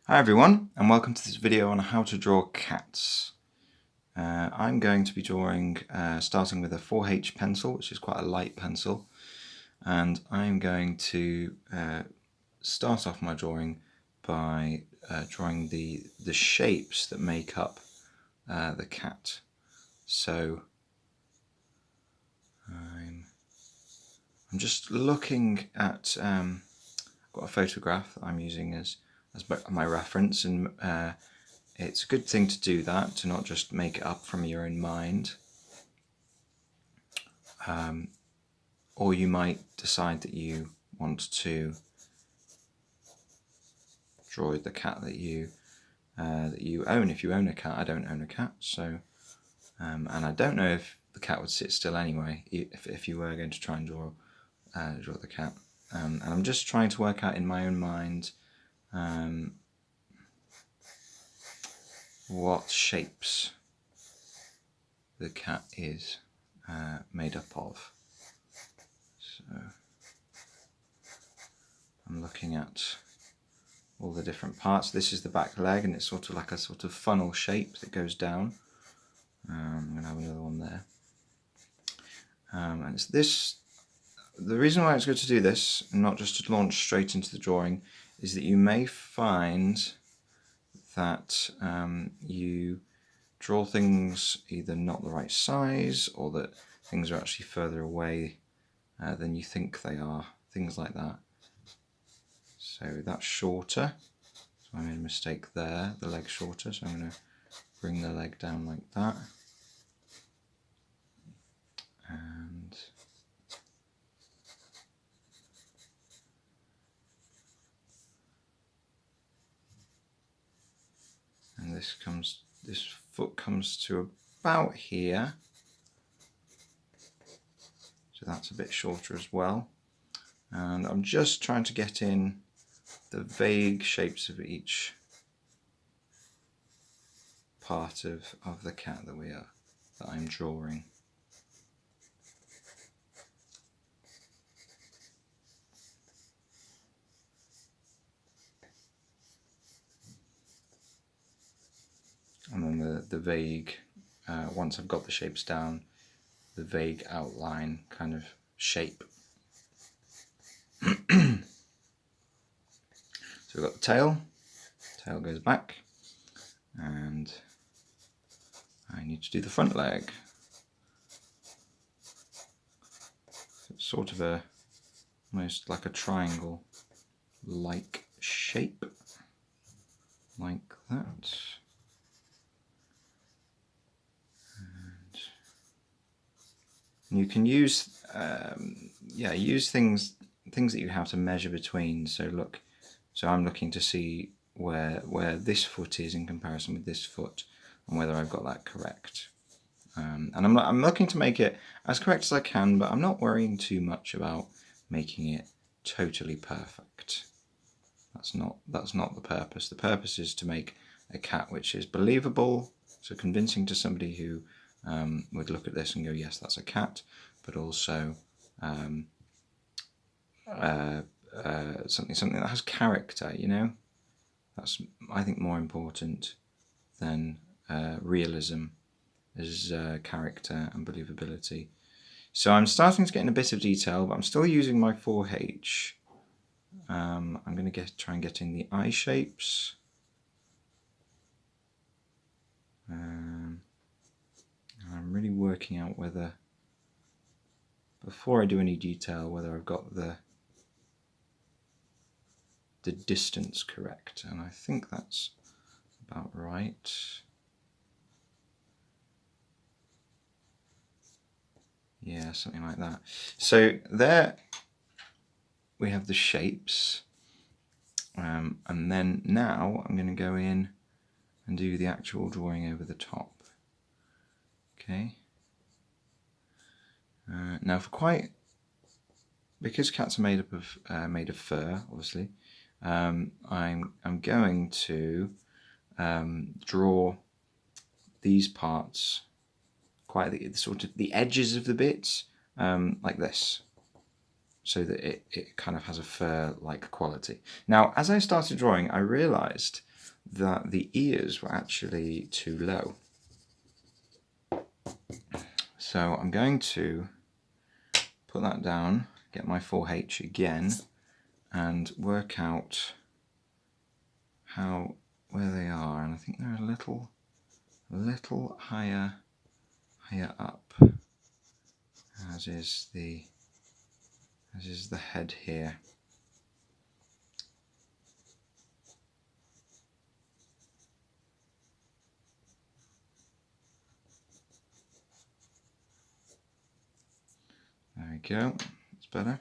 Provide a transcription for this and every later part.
Hi everyone, and welcome to this video on how to draw cats. I'm going to be drawing starting with a 4H pencil, which is quite a light pencil, and I'm going to start off my drawing by drawing the shapes that make up the cat. So I'm just looking at I've got a photograph that I'm using as my reference, and it's a good thing to do that, to not just make it up from your own mind. Or you might decide that you want to draw the cat that you own. If you own a cat, I don't own a cat, so and I don't know if the cat would sit still anyway if you were going to try and draw the cat. And I'm just trying to work out in my own mind what shapes the cat is made up of. So I'm looking at all the different parts. This is the back leg, and it's sort of like a sort of funnel shape that goes down. I'm going to have another one there. And it's this. The reason why it's good to do this, and not just to launch straight into the drawing, is that you may find that you draw things either not the right size, or that things are actually further away than you think they are, things like that. So that's shorter, so I made a mistake there, the leg's shorter, so I'm going to bring the leg down like that. And this foot comes to about here, so that's a bit shorter as well. And I'm just trying to get in the vague shapes of each part of the cat that I'm drawing. And then the vague, once I've got the shapes down, the vague outline kind of shape. So we've got the tail goes back, and I need to do the front leg. So it's sort of almost like a triangle-like shape, like that. And you can use use things that you have to measure between. So look, so I'm looking to see where this foot is in comparison with this foot, and whether I've got that correct. And I'm looking to make it as correct as I can, but I'm not worrying too much about making it totally perfect. That's not the purpose. The purpose is to make a cat which is believable, so convincing to somebody who would look at this and go, yes, that's a cat, but also something that has character, you know? That's, I think, more important than realism, is character and believability. So I'm starting to get in a bit of detail, but I'm still using my 4H. I'm going to try and get in the eye shapes. I'm really working out whether, before I do any detail, whether I've got the distance correct, and I think that's about right. Yeah, something like that. So there we have the shapes, and then now I'm going to go in and do the actual drawing over the top. Okay. Now, because cats are made up of fur, obviously, I'm going to draw these parts, quite the edges of the bits, like this, so that it kind of has a fur-like quality. Now, as I started drawing, I realised that the ears were actually too low. So I'm going to put that down, get my 4H again, and work out where they are. And I think they're a little higher up, as is the head here. There we go, that's better.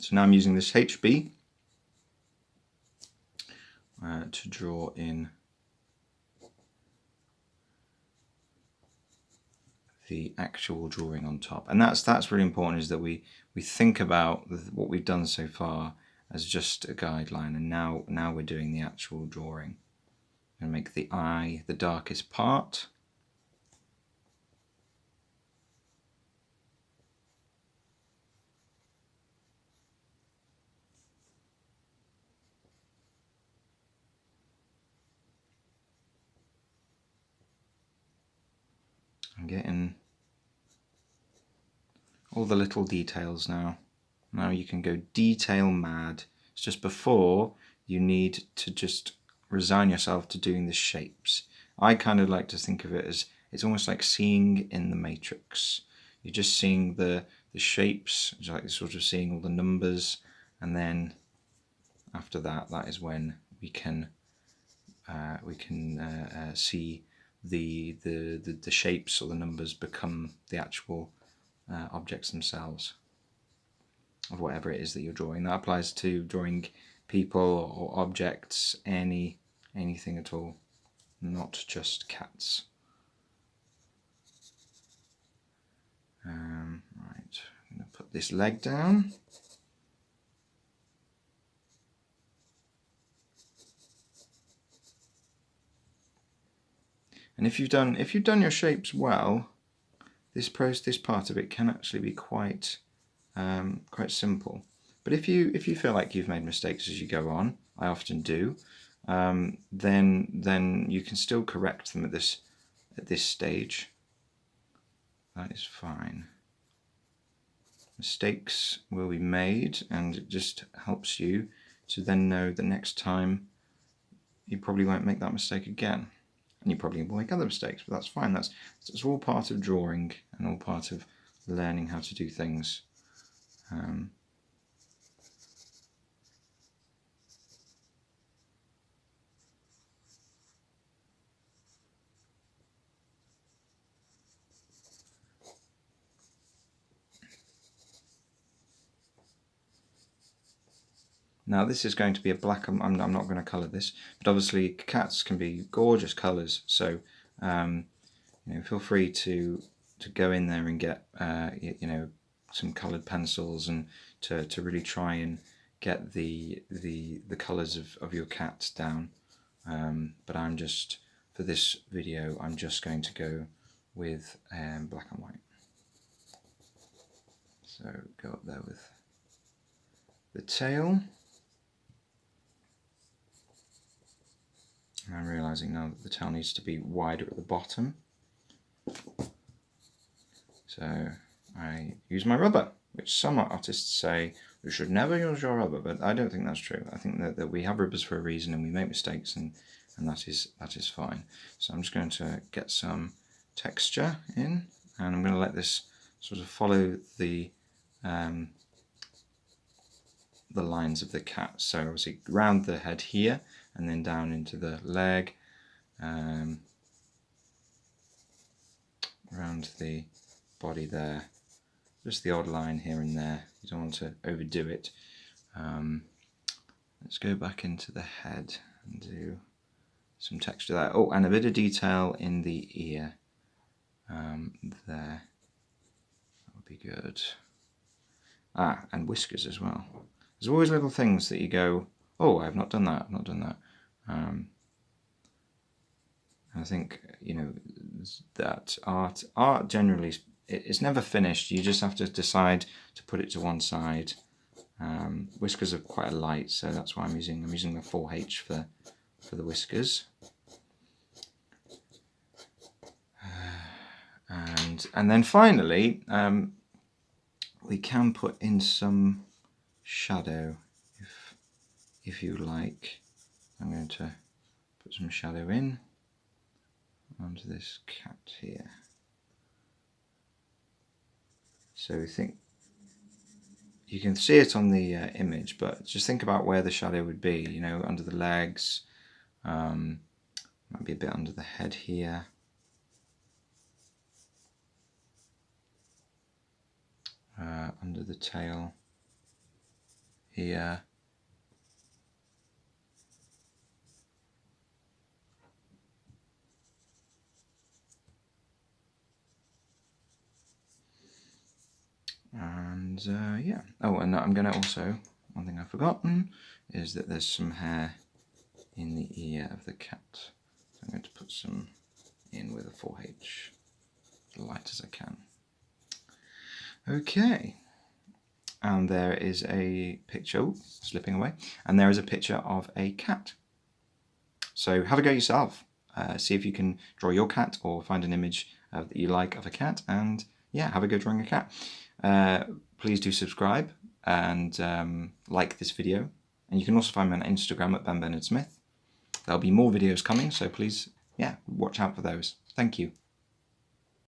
So now I'm using this HB to draw in the actual drawing on top. And that's really important, is that we think about what we've done so far as just a guideline, and now we're doing the actual drawing. I'm going to make the eye the darkest part. I'm getting all the little details now. Now you can go detail mad. It's just before you need to just resign yourself to doing the shapes. I kind of like to think of it as it's almost like seeing in the Matrix. You're just seeing the shapes, it's like sort of seeing all the numbers, and then after that, that is when we can see the shapes or the numbers become the actual objects themselves of whatever it is that you're drawing. That applies to drawing people or objects, anything at all, not just cats. Right, I'm going to put this leg down. And if you've done your shapes well, this part of it can actually be quite simple. But if you feel like you've made mistakes as you go on, I often do, then you can still correct them at this stage. That is fine. Mistakes will be made, and it just helps you to then know that next time you probably won't make that mistake again. And you probably will make other mistakes, but that's fine. That's all part of drawing and all part of learning how to do things. Now this is going to be a black, I'm not going to colour this, but obviously cats can be gorgeous colours, so feel free to go in there and get some coloured pencils and to really try and get the colours of your cat down. But I'm just, for this video, I'm just going to go with black and white. So go up there with the tail. And I'm realising now that the tail needs to be wider at the bottom. So I use my rubber, which some artists say you should never use your rubber, but I don't think that's true. I think that we have rubbers for a reason, and we make mistakes, and that is fine. So I'm just going to get some texture in, and I'm going to let this sort of follow the lines of the cat. So obviously round the head here, and then down into the leg, around the body there, just the odd line here and there. You don't want to overdo it. Let's go back into the head and do some texture there. Oh, and a bit of detail in the ear there. That would be good. And whiskers as well. There's always little things that you go, oh, I've not done that, I've not done that. I think, that art generally, it's never finished. You just have to decide to put it to one side Whiskers are quite light, so that's why I'm using the 4H for the whiskers. And then finally, we can put in some shadow if you like. I'm going to put some shadow in onto this cat here. So we think you can see it on the image, but just think about where the shadow would be, you know, under the legs, might be a bit under the head here. Under the tail here. And yeah. Oh, and I'm going to also, one thing I've forgotten is that there's some hair in the ear of the cat. So I'm going to put some in with a 4H, as light as I can. Okay. And there is a picture, ooh, slipping away, and there is a picture of a cat. So have a go yourself. See if you can draw your cat or find an image that you like of a cat, and yeah, have a go drawing a cat. Please do subscribe and like this video, and you can also find me on Instagram at BenBernardSmith. There'll be more videos coming, so please, yeah, watch out for those. Thank you.